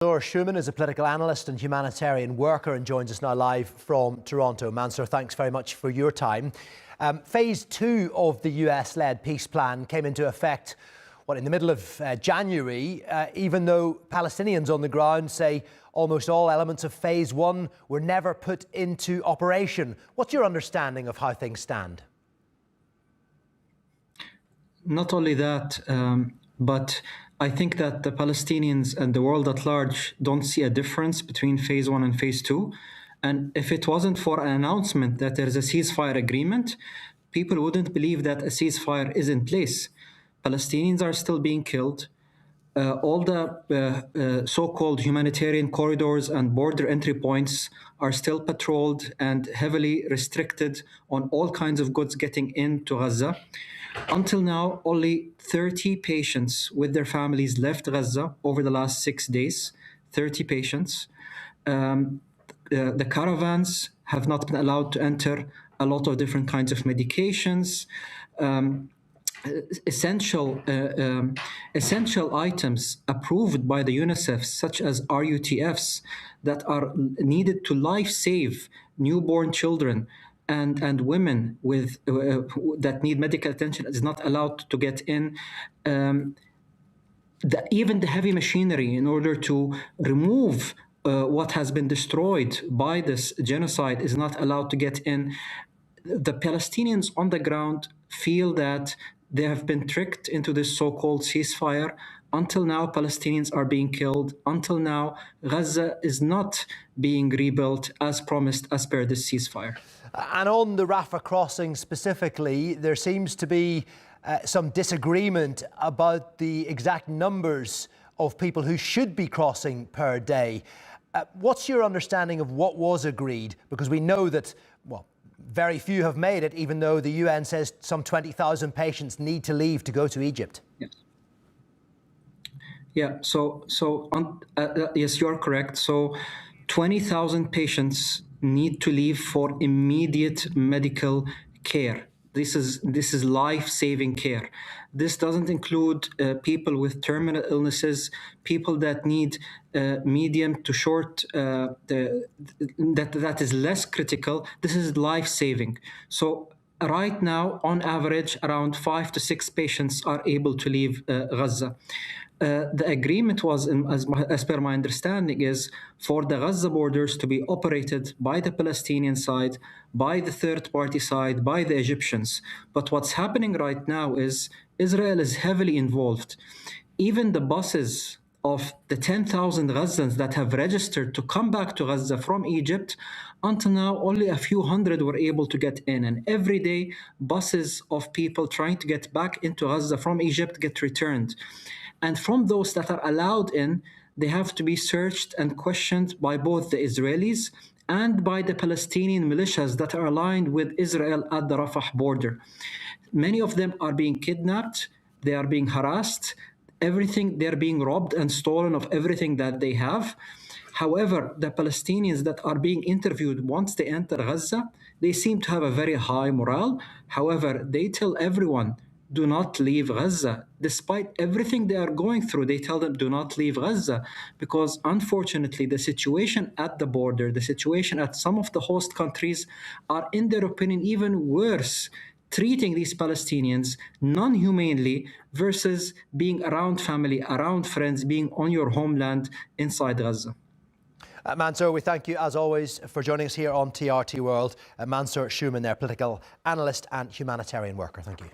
Mansour Shouman is a political analyst and humanitarian worker and joins us now live from Toronto. Mansour, thanks very much for your time. Phase 2 of the US-led peace plan came into effect in the middle of January, even though Palestinians on the ground say almost all elements of Phase 1 were never put into operation. What's your understanding of how things stand? Not only that, but I think that the Palestinians and the world at large don't see a difference between Phase 1 and Phase 2. And if it wasn't for an announcement that there is a ceasefire agreement, people wouldn't believe that a ceasefire is in place. Palestinians are still being killed. All the so-called humanitarian corridors and border entry points are still patrolled and heavily restricted on all kinds of goods getting into Gaza. Until now, only 30 patients with their families left Gaza over the last 6 days. 30 patients. The caravans have not been allowed to enter a lot of different kinds of medications. Essential items approved by the UNICEF, such as RUTFs, that are needed to life-save newborn children and women with that need medical attention, is not allowed to get in. Even the heavy machinery in order to remove what has been destroyed by this genocide is not allowed to get in. The Palestinians on the ground feel that they have been tricked into this so-called ceasefire. Until now, Palestinians are being killed. Until now, Gaza is not being rebuilt as promised as per this ceasefire. And on the Rafah crossing specifically, there seems to be some disagreement about the exact numbers of people who should be crossing per day. What's your understanding of what was agreed? Because we know that, well, very few have made it, even though the UN says some 20,000 patients need to leave to go to Egypt. Yes. Yeah, yes, you're correct. So 20,000 patients need to leave for immediate medical care. This is life-saving care. This doesn't include people with terminal illnesses, people that need medium to short, that is less critical. This is life-saving. So right now, on average, around 5 to 6 patients are able to leave Gaza. The agreement was, as per my understanding, is for the Gaza borders to be operated by the Palestinian side, by the third-party side, by the Egyptians. But what's happening right now is Israel is heavily involved. Even the buses of the 10,000 Gazans that have registered to come back to Gaza from Egypt, until now, only a few hundred were able to get in. And every day, buses of people trying to get back into Gaza from Egypt get returned. And from those that are allowed in, they have to be searched and questioned by both the Israelis and by the Palestinian militias that are aligned with Israel at the Rafah border. Many of them are being kidnapped, they are being harassed, they're being robbed and stolen of everything that they have. However, the Palestinians that are being interviewed once they enter Gaza, they seem to have a very high morale. However, they tell everyone, do not leave Gaza. Despite everything they are going through, they tell them, do not leave Gaza. Because unfortunately, the situation at the border, the situation at some of the host countries are, in their opinion, even worse, treating these Palestinians non-humanely versus being around family, around friends, being on your homeland inside Gaza. Mansour, we thank you, as always, for joining us here on TRT World. Mansour Shouman, their political analyst and humanitarian worker. Thank you.